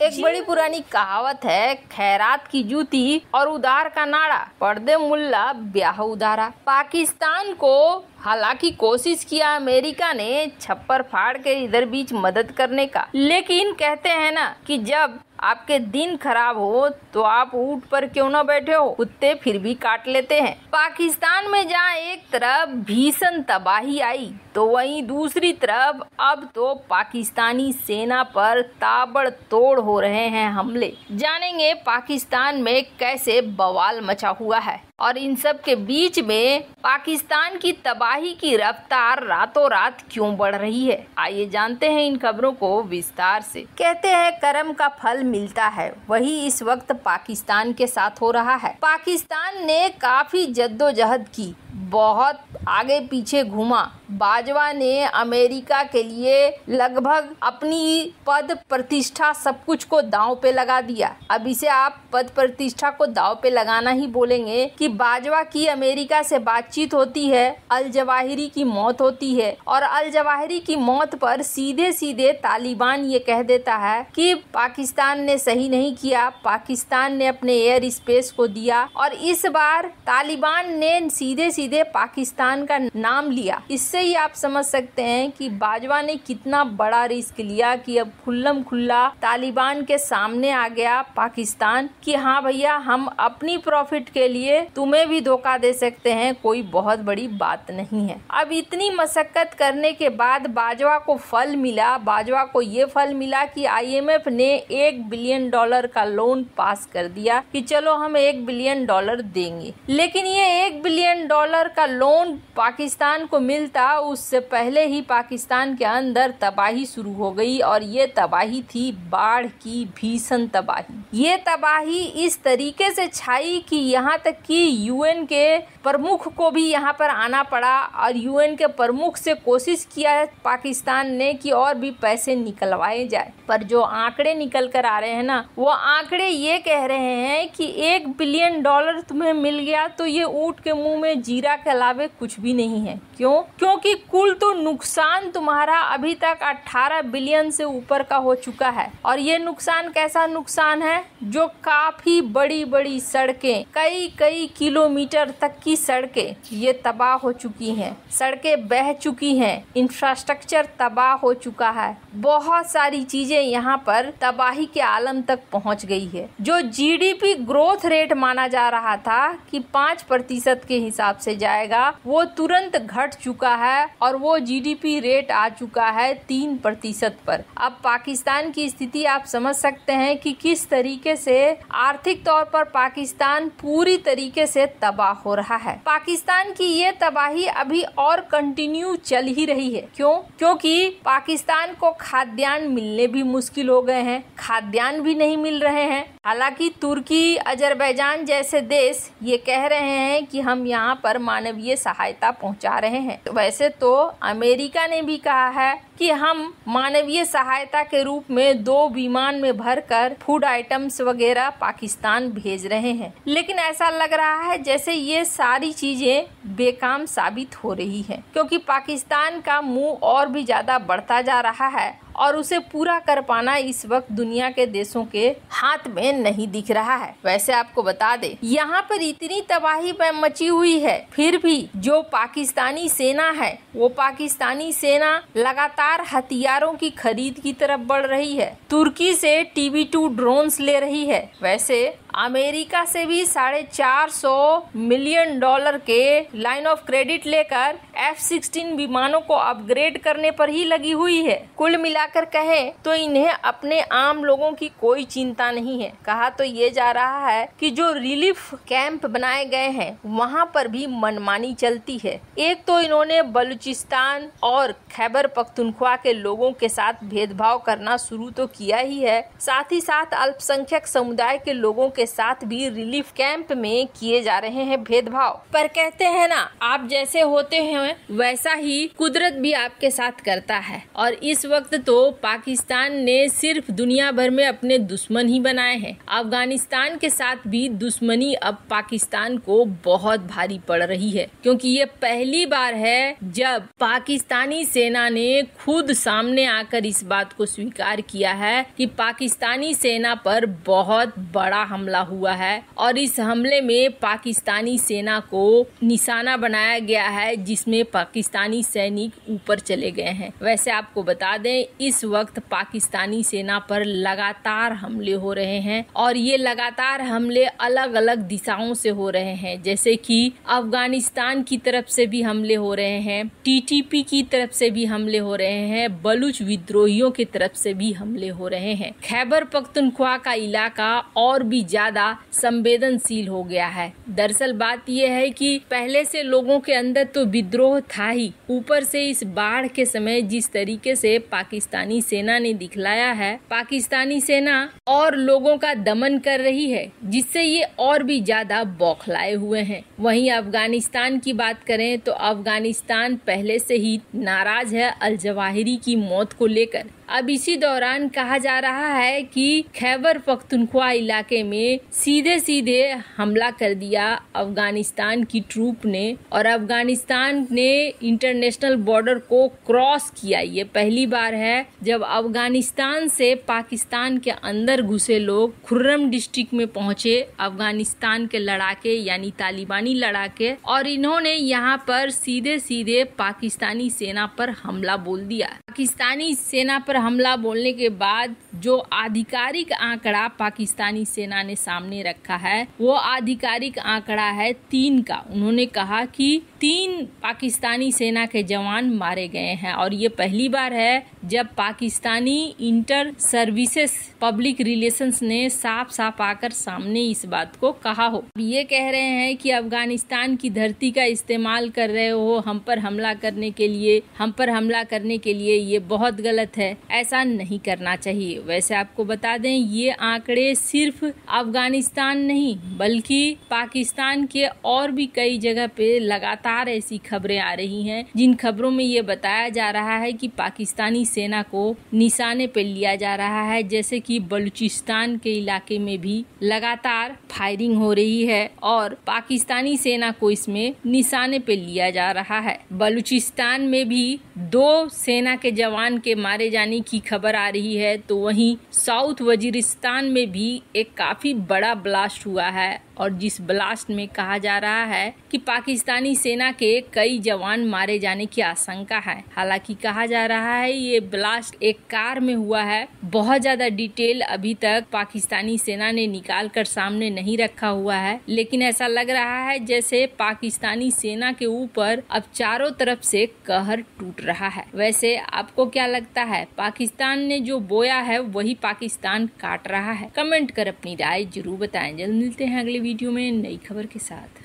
एक बड़ी पुरानी कहावत है, खैरात की जूती और उधार का नाड़ा, पर्दे मुल्ला ब्याह उधारा। पाकिस्तान को हालांकि कोशिश किया अमेरिका ने छप्पर फाड़ के इधर बीच मदद करने का, लेकिन कहते हैं ना कि जब आपके दिन खराब हो तो आप ऊंट पर क्यों न बैठे हो, कुत्ते फिर भी काट लेते हैं। पाकिस्तान में जहां एक तरफ भीषण तबाही आई तो वहीं दूसरी तरफ अब तो पाकिस्तानी सेना पर ताबड़तोड़ हो रहे हैं हमले। जानेंगे पाकिस्तान में कैसे बवाल मचा हुआ है और इन सब के बीच में पाकिस्तान की तबाही की रफ्तार रातों रात क्यों बढ़ रही है। आइए जानते हैं इन खबरों को विस्तार से। कहते हैं कर्म का फल मिलता है, वही इस वक्त पाकिस्तान के साथ हो रहा है। पाकिस्तान ने काफी जद्दोजहद की, बहुत आगे पीछे घूमा। बाजवा ने अमेरिका के लिए लगभग अपनी पद प्रतिष्ठा सब कुछ को दांव पे लगा दिया। अब इसे आप पद प्रतिष्ठा को दांव पे लगाना ही बोलेंगे कि बाजवा की अमेरिका से बातचीत होती है, अल जवाहिरी की मौत होती है और अल जवाहिरी की मौत पर सीधे सीधे तालिबान ये कह देता है कि पाकिस्तान ने सही नहीं किया, पाकिस्तान ने अपने एयर स्पेस को दिया। और इस बार तालिबान ने सीधे सीधे पाकिस्तान का नाम लिया। इससे ही आप समझ सकते हैं कि बाजवा ने कितना बड़ा रिस्क लिया कि अब खुल्लम खुल्ला तालिबान के सामने आ गया पाकिस्तान कि हाँ भैया, हम अपनी प्रॉफिट के लिए तुम्हें भी धोखा दे सकते हैं, कोई बहुत बड़ी बात नहीं है। अब इतनी मशक्कत करने के बाद बाजवा को फल मिला। बाजवा को ये फल मिला कि IMF ने $1 बिलियन का लोन पास कर दिया कि चलो हम $1 बिलियन देंगे। लेकिन ये $1 बिलियन का लोन पाकिस्तान को मिलता उससे पहले ही पाकिस्तान के अंदर तबाही शुरू हो गई और ये तबाही थी बाढ़ की भीषण तबाही। ये तबाही इस तरीके से छाई कि यहाँ तक कि UN के प्रमुख को भी यहाँ पर आना पड़ा और UN के प्रमुख से कोशिश किया पाकिस्तान ने कि और भी पैसे निकलवाए जाए। पर जो आंकड़े निकल कर आ रहे हैं ना, वो आंकड़े ये कह रहे हैं कि $1 बिलियन तुम्हें मिल गया तो ये ऊंट के मुंह में जीरा के अलावे कुछ भी नहीं है। क्यों? क्योंकि कुल तो नुकसान तुम्हारा अभी तक 18 बिलियन से ऊपर का हो चुका है। और ये नुकसान कैसा नुकसान है? जो काफी बड़ी बड़ी सड़कें, कई किलोमीटर तक की सड़कें ये तबाह हो चुकी हैं, सड़कें बह चुकी हैं, इंफ्रास्ट्रक्चर तबाह हो चुका है, बहुत सारी चीजें यहाँ पर तबाही के आलम तक पहुँच गई है। जो GDP ग्रोथ रेट माना जा रहा था कि 5% के हिसाब से जाएगा, वो तुरंत घट चुका है और वो GDP रेट आ चुका है 3% पर। अब पाकिस्तान की स्थिति आप समझ सकते हैं कि किस तरीके से आर्थिक तौर पर पाकिस्तान पूरी तरीके से तबाह हो रहा है। पाकिस्तान की ये तबाही अभी और कंटिन्यू चल ही रही है। क्यों? क्योंकि पाकिस्तान को खाद्यान्न मिलने भी मुश्किल हो गए हैं, खाद्यान्न भी नहीं मिल रहे हैं। हालांकि तुर्की, अजरबैजान जैसे देश ये कह रहे हैं कि हम यहाँ पर मानवीय सहायता पहुँचा रहे हैं। वैसे तो अमेरिका ने भी कहा है कि हम मानवीय सहायता के रूप में 2 विमान में भरकर फूड आइटम्स वगैरह पाकिस्तान भेज रहे हैं, लेकिन ऐसा लग रहा है जैसे ये सारी चीजें बेकाम साबित हो रही हैं, क्योंकि पाकिस्तान का मुंह और भी ज्यादा बढ़ता जा रहा है और उसे पूरा कर पाना इस वक्त दुनिया के देशों के हाथ में नहीं दिख रहा है। वैसे आपको बता दे, यहाँ पर इतनी तबाही मची हुई है, फिर भी जो पाकिस्तानी सेना है वो पाकिस्तानी सेना लगातार हथियारों की खरीद की तरफ बढ़ रही है। तुर्की से TB2 ड्रोन्स ले रही है। वैसे अमेरिका से भी $450 मिलियन के लाइन ऑफ क्रेडिट लेकर F-16 विमानों को अपग्रेड करने पर ही लगी हुई है। कुल मिलाकर कहें तो इन्हें अपने आम लोगों की कोई चिंता नहीं है। कहा तो ये जा रहा है कि जो रिलीफ कैंप बनाए गए हैं वहाँ पर भी मनमानी चलती है। एक तो इन्होंने बलूचिस्तान और खैबर पख्तूनख्वा के लोगों के साथ भेदभाव करना शुरू तो किया ही है, साथ ही साथ अल्पसंख्यक समुदाय के लोगों के के साथ भी रिलीफ कैंप में किए जा रहे हैं भेदभाव। पर कहते हैं ना, आप जैसे होते हैं वैसा ही कुदरत भी आपके साथ करता है। और इस वक्त तो पाकिस्तान ने सिर्फ दुनिया भर में अपने दुश्मन ही बनाए हैं। अफगानिस्तान के साथ भी दुश्मनी अब पाकिस्तान को बहुत भारी पड़ रही है, क्योंकि ये पहली बार है जब पाकिस्तानी सेना ने खुद सामने आकर इस बात को स्वीकार किया है कि पाकिस्तानी सेना पर बहुत बड़ा हमला हुआ है और इस हमले में पाकिस्तानी सेना को निशाना बनाया गया है, जिसमें पाकिस्तानी सैनिक ऊपर चले गए हैं। वैसे आपको बता दें, इस वक्त पाकिस्तानी सेना पर लगातार हमले हो रहे हैं और ये लगातार हमले अलग अलग दिशाओं से हो रहे हैं, जैसे कि अफगानिस्तान की तरफ से भी हमले हो रहे हैं, टीटीपी की तरफ से भी हमले हो रहे हैं, बलूच विद्रोहियों की तरफ से भी हमले हो रहे हैं। खैबर पख्तूनख्वा का इलाका और भी ज्यादा संवेदनशील हो गया है। दरअसल बात यह है कि पहले से लोगों के अंदर तो विद्रोह था ही, ऊपर से इस बाढ़ के समय जिस तरीके से पाकिस्तानी सेना ने दिखलाया है, पाकिस्तानी सेना और लोगों का दमन कर रही है, जिससे ये और भी ज्यादा बौखलाए हुए हैं। वहीं अफगानिस्तान की बात करें तो अफगानिस्तान पहले से ही नाराज है अल जवाहिरी की मौत को लेकर। अब इसी दौरान कहा जा रहा है कि खैबर पख्तूनख्वा इलाके में सीधे सीधे हमला कर दिया अफगानिस्तान की ट्रूप ने और अफगानिस्तान ने इंटरनेशनल बॉर्डर को क्रॉस किया। ये पहली बार है जब अफगानिस्तान से पाकिस्तान के अंदर घुसे लोग खुर्रम डिस्ट्रिक्ट में पहुंचे, अफगानिस्तान के लड़ाके यानी तालिबानी लड़ाके, और इन्होंने यहाँ पर सीधे सीधे पाकिस्तानी सेना पर हमला बोल दिया। पाकिस्तानी सेना पर हमला बोलने के बाद जो आधिकारिक आंकड़ा पाकिस्तानी सेना ने सामने रखा है वो आधिकारिक आंकड़ा है 3 का। उन्होंने कहा कि 3 पाकिस्तानी सेना के जवान मारे गए हैं और ये पहली बार है जब Pakistani inter services public relations ने साफ साफ आकर सामने इस बात को कहा हो। ये कह रहे हैं कि अफगानिस्तान की धरती का इस्तेमाल कर रहे हो हम पर हमला करने के लिए, ये बहुत गलत है, ऐसा नहीं करना चाहिए। वैसे आपको बता दें, ये आंकड़े सिर्फ अफगानिस्तान नहीं बल्कि पाकिस्तान के और भी कई जगह पे लगातार ऐसी खबरें आ रही हैं, जिन खबरों में ये बताया जा रहा है कि पाकिस्तानी सेना को निशाने पे लिया जा रहा है। जैसे कि बलूचिस्तान के इलाके में भी लगातार फायरिंग हो रही है और पाकिस्तानी सेना को इसमें निशाने पे लिया जा रहा है। बलूचिस्तान में भी 2 सेना के जवान के मारे जाने की खबर आ रही है, तो वहीं साउथ वजीरिस्तान में भी एक काफी बड़ा ब्लास्ट हुआ है और जिस ब्लास्ट में कहा जा रहा है कि पाकिस्तानी सेना के कई जवान मारे जाने की आशंका है। हालांकि कहा जा रहा है ये ब्लास्ट एक कार में हुआ है। बहुत ज्यादा डिटेल अभी तक पाकिस्तानी सेना ने निकाल कर सामने नहीं रखा हुआ है, लेकिन ऐसा लग रहा है जैसे पाकिस्तानी सेना के ऊपर अब चारों तरफ से कहर टूट रहा है। वैसे आपको क्या लगता है, पाकिस्तान ने जो बोया है वही पाकिस्तान काट रहा है? कमेंट कर अपनी राय जरूर बताएं। जल्द मिलते हैं अगले वीडियो में नई खबर के साथ।